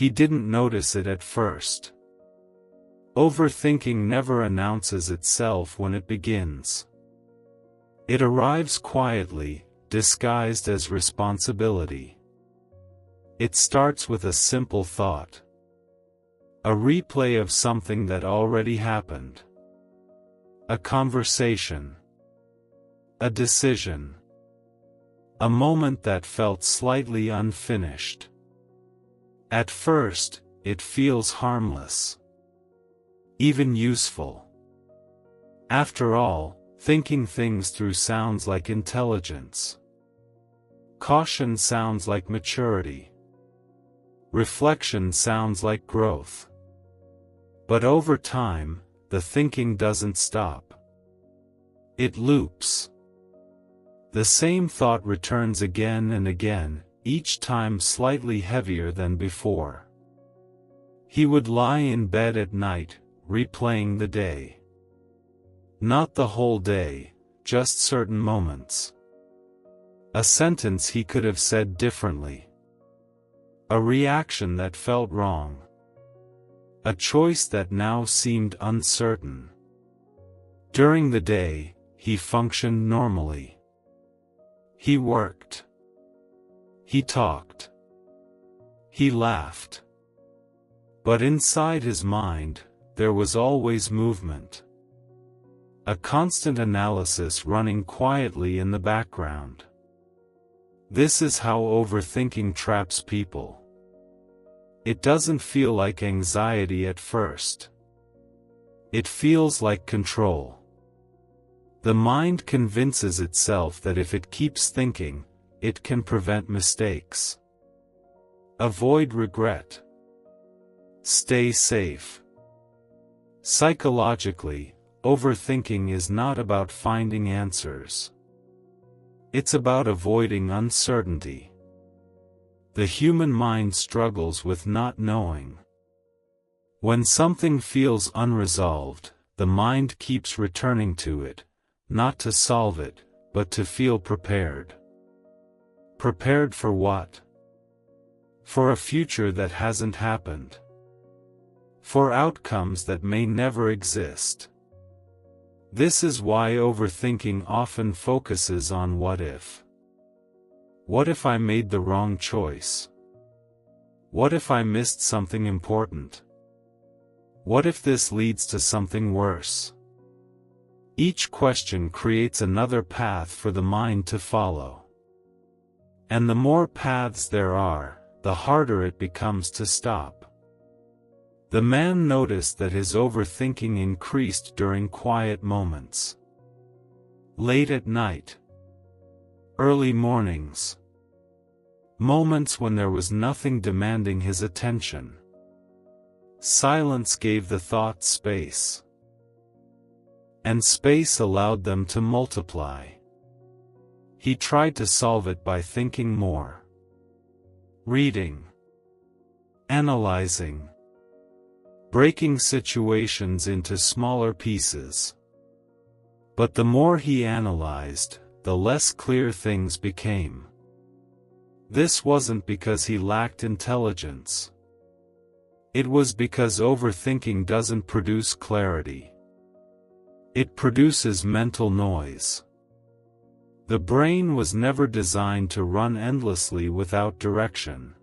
He didn't notice it at first. Overthinking never announces itself when it begins. It arrives quietly, disguised as responsibility. It starts with a simple thought. A replay of something that already happened. A conversation. A decision. A moment that felt slightly unfinished. At first, it feels harmless. Even useful. After all, thinking things through sounds like intelligence. Caution sounds like maturity. Reflection sounds like growth. But over time, the thinking doesn't stop. It loops. The same thought returns again and again, each time slightly heavier than before. He would lie in bed at night, replaying the day. Not the whole day, just certain moments. A sentence he could have said differently. A reaction that felt wrong. A choice that now seemed uncertain. During the day, he functioned normally. He worked. He talked. He laughed. But inside his mind, there was always movement. A constant analysis running quietly in the background. This is how overthinking traps people. It doesn't feel like anxiety at first. It feels like control. The mind convinces itself that if it keeps thinking, it can prevent mistakes. Avoid regret. Stay safe. Psychologically, overthinking is not about finding answers. It's about avoiding uncertainty. The human mind struggles with not knowing. When something feels unresolved, the mind keeps returning to it, not to solve it, but to feel prepared. Prepared for what? For a future that hasn't happened. For outcomes that may never exist. This is why overthinking often focuses on what if. What if I made the wrong choice? What if I missed something important? What if this leads to something worse? Each question creates another path for the mind to follow. And the more paths there are, the harder it becomes to stop. The man noticed that his overthinking increased during quiet moments. Late at night. Early mornings. Moments when there was nothing demanding his attention. Silence gave the thoughts space. And space allowed them to multiply. He tried to solve it by thinking more. Reading. Analyzing. Breaking situations into smaller pieces. But the more he analyzed, the less clear things became. This wasn't because he lacked intelligence. It was because overthinking doesn't produce clarity. It produces mental noise. The brain was never designed to run endlessly without direction.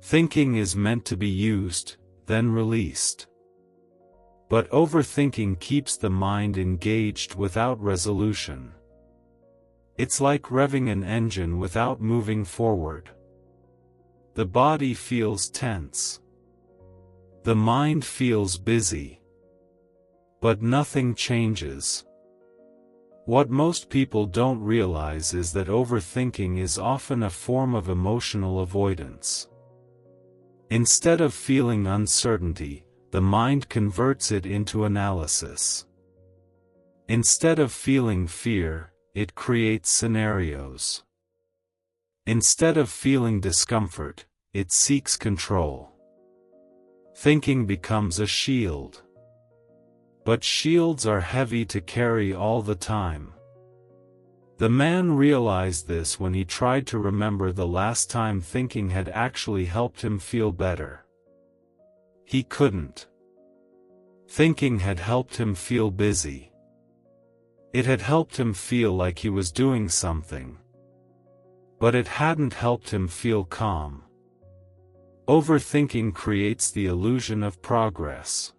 Thinking is meant to be used, then released. But overthinking keeps the mind engaged without resolution. It's like revving an engine without moving forward. The body feels tense. The mind feels busy. But nothing changes. What most people don't realize is that overthinking is often a form of emotional avoidance. Instead of feeling uncertainty, the mind converts it into analysis. Instead of feeling fear, it creates scenarios. Instead of feeling discomfort, it seeks control. Thinking becomes a shield. But shields are heavy to carry all the time. The man realized this when he tried to remember the last time thinking had actually helped him feel better. He couldn't. Thinking had helped him feel busy. It had helped him feel like he was doing something. But it hadn't helped him feel calm. Overthinking creates the illusion of progress.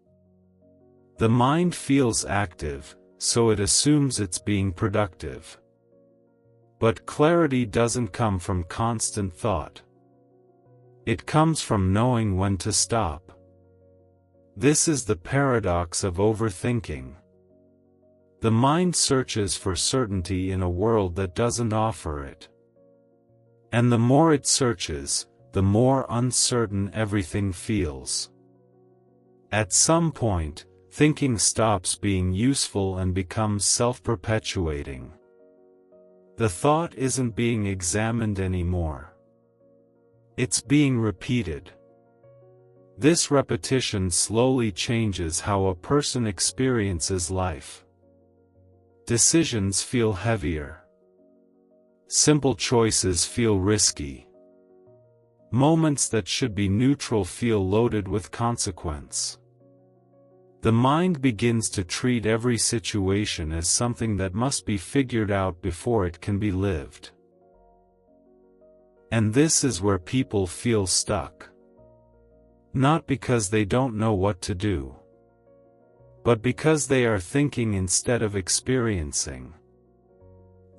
The mind feels active, so it assumes it's being productive. But clarity doesn't come from constant thought. It comes from knowing when to stop. This is the paradox of overthinking. The mind searches for certainty in a world that doesn't offer it. And the more it searches, the more uncertain everything feels. At some point, thinking stops being useful and becomes self-perpetuating. The thought isn't being examined anymore. It's being repeated. This repetition slowly changes how a person experiences life. Decisions feel heavier. Simple choices feel risky. Moments that should be neutral feel loaded with consequence. The mind begins to treat every situation as something that must be figured out before it can be lived. And this is where people feel stuck. Not because they don't know what to do, but because they are thinking instead of experiencing.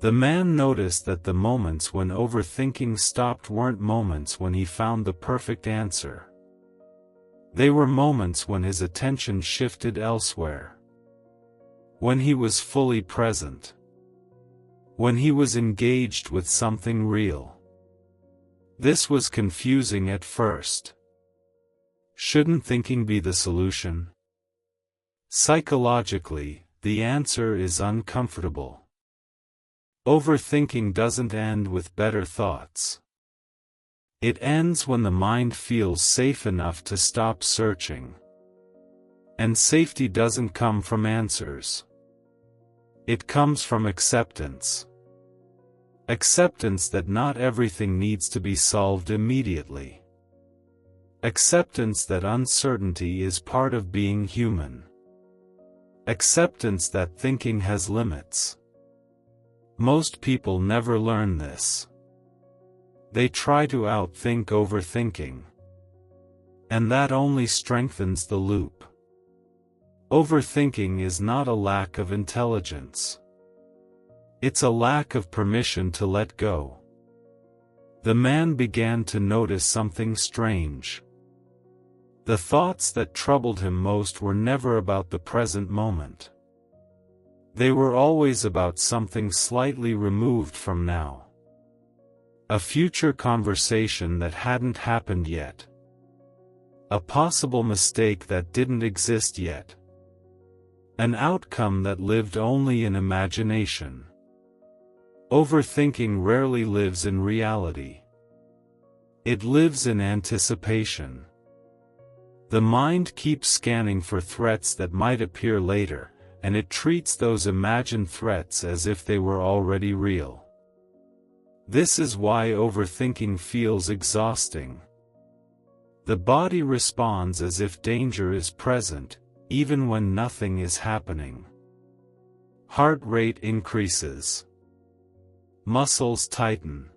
The man noticed that the moments when overthinking stopped weren't moments when he found the perfect answer. They were moments when his attention shifted elsewhere. When he was fully present. When he was engaged with something real. This was confusing at first. Shouldn't thinking be the solution? Psychologically, the answer is uncomfortable. Overthinking doesn't end with better thoughts. It ends when the mind feels safe enough to stop searching. And safety doesn't come from answers. It comes from acceptance. Acceptance that not everything needs to be solved immediately. Acceptance that uncertainty is part of being human. Acceptance that thinking has limits. Most people never learn this. They try to outthink overthinking. And that only strengthens the loop. Overthinking is not a lack of intelligence. It's a lack of permission to let go. The man began to notice something strange. The thoughts that troubled him most were never about the present moment. They were always about something slightly removed from now. A future conversation that hadn't happened yet. A possible mistake that didn't exist yet. An outcome that lived only in imagination. Overthinking rarely lives in reality. It lives in anticipation. The mind keeps scanning for threats that might appear later, and it treats those imagined threats as if they were already real. This is why overthinking feels exhausting. The body responds as if danger is present, even when nothing is happening. Heart rate increases. Muscles tighten.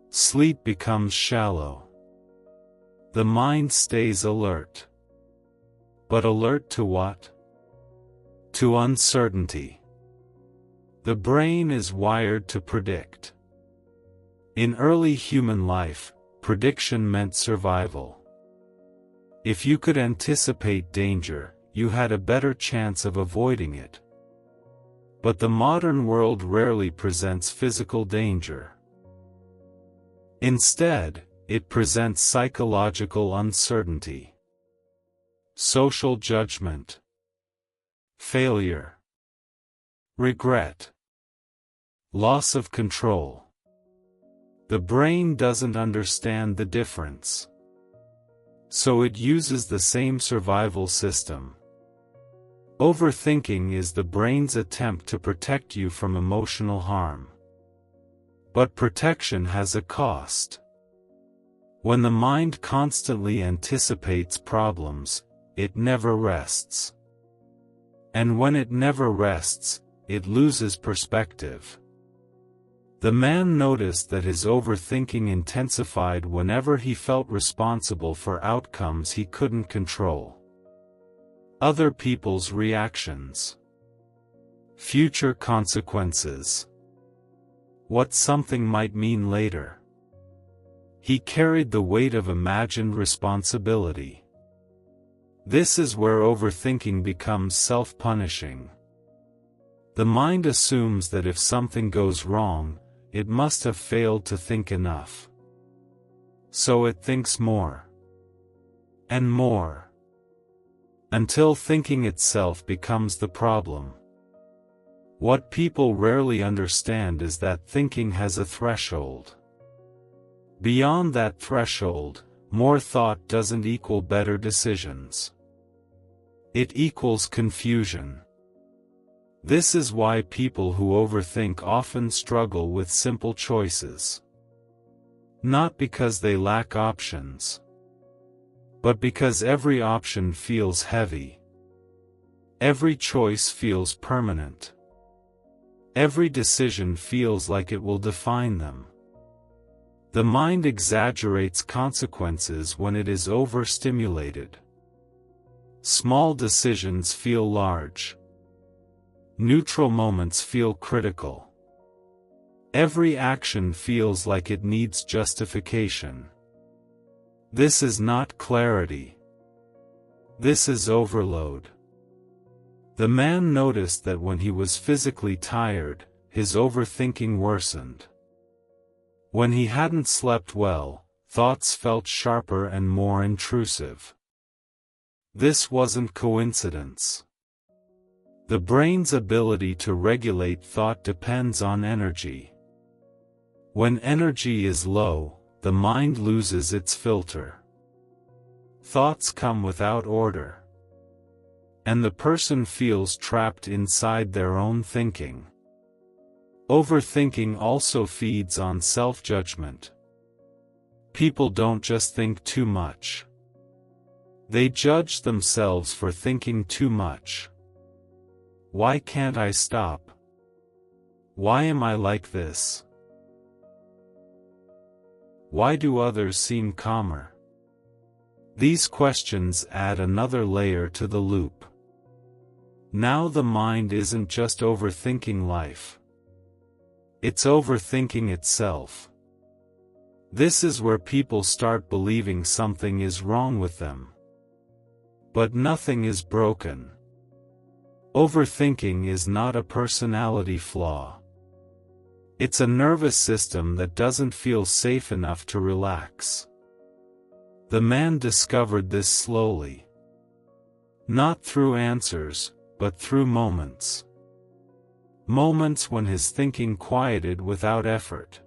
Sleep becomes shallow. The mind stays alert. But alert to what? To uncertainty. The brain is wired to predict. In early human life, prediction meant survival. If you could anticipate danger, you had a better chance of avoiding it. But the modern world rarely presents physical danger. Instead, it presents psychological uncertainty. Social judgment. Failure. Regret. Loss of control. The brain doesn't understand the difference. So it uses the same survival system. Overthinking is the brain's attempt to protect you from emotional harm. But protection has a cost. When the mind constantly anticipates problems, it never rests. And when it never rests, it loses perspective. The man noticed that his overthinking intensified whenever he felt responsible for outcomes he couldn't control. Other people's reactions. Future consequences. What something might mean later. He carried the weight of imagined responsibility. This is where overthinking becomes self-punishing. The mind assumes that if something goes wrong, it must have failed to think enough. So it thinks more. And more. Until thinking itself becomes the problem. What people rarely understand is that thinking has a threshold. Beyond that threshold, more thought doesn't equal better decisions. It equals confusion. This is why people who overthink often struggle with simple choices. Not because they lack options, but because every option feels heavy. Every choice feels permanent. Every decision feels like it will define them. The mind exaggerates consequences when it is overstimulated. Small decisions feel large. Neutral moments feel critical. Every action feels like it needs justification. This is not clarity. This is overload. The man noticed that when he was physically tired, his overthinking worsened. When he hadn't slept well, thoughts felt sharper and more intrusive. This wasn't coincidence. The brain's ability to regulate thought depends on energy. When energy is low, the mind loses its filter. Thoughts come without order. And the person feels trapped inside their own thinking. Overthinking also feeds on self-judgment. People don't just think too much. They judge themselves for thinking too much. Why can't I stop? Why am I like this? Why do others seem calmer? These questions add another layer to the loop. Now the mind isn't just overthinking life. It's overthinking itself. This is where people start believing something is wrong with them. But nothing is broken. Overthinking is not a personality flaw. It's a nervous system that doesn't feel safe enough to relax. The man discovered this slowly. Not through answers, but through moments. Moments when his thinking quieted without effort.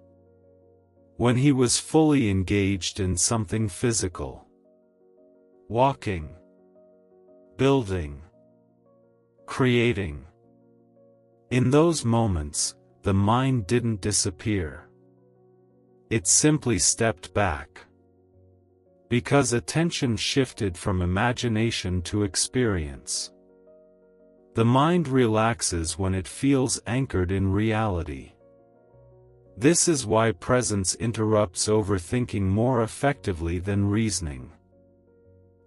When he was fully engaged in something physical. Walking. Building. Creating. In those moments, the mind didn't disappear. It simply stepped back. Because attention shifted from imagination to experience. The mind relaxes when it feels anchored in reality. This is why presence interrupts overthinking more effectively than reasoning.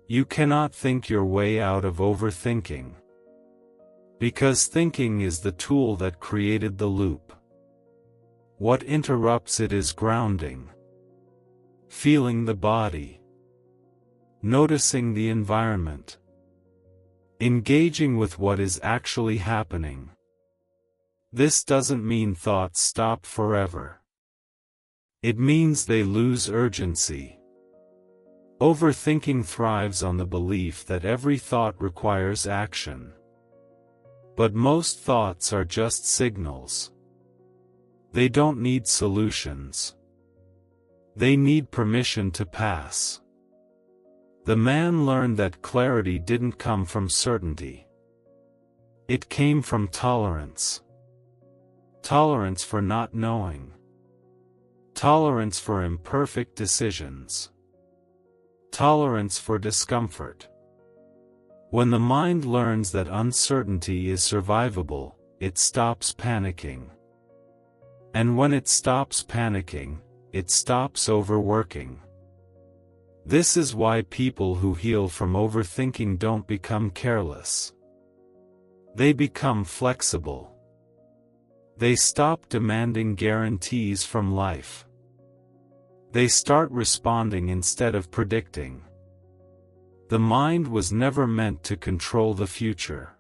You cannot think your way out of overthinking. Because thinking is the tool that created the loop. What interrupts it is grounding. Feeling the body. Noticing the environment. Engaging with what is actually happening. This doesn't mean thoughts stop forever. It means they lose urgency. Overthinking thrives on the belief that every thought requires action. But most thoughts are just signals. They don't need solutions. They need permission to pass. The man learned that clarity didn't come from certainty. It came from tolerance. Tolerance for not knowing. Tolerance for imperfect decisions. Tolerance for discomfort. When the mind learns that uncertainty is survivable, it stops panicking. And when it stops panicking, it stops overworking. This is why people who heal from overthinking don't become careless. They become flexible. They stop demanding guarantees from life. They start responding instead of predicting. The mind was never meant to control the future.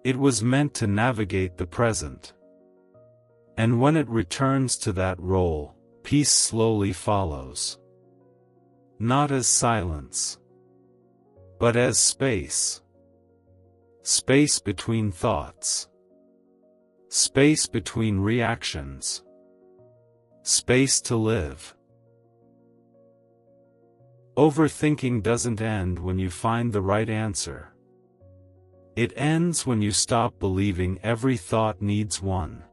It was meant to navigate the present. And when it returns to that role, peace slowly follows. Not as silence, but as space. Space between thoughts. Space between reactions. Space to live. Overthinking doesn't end when you find the right answer. It ends when you stop believing every thought needs one.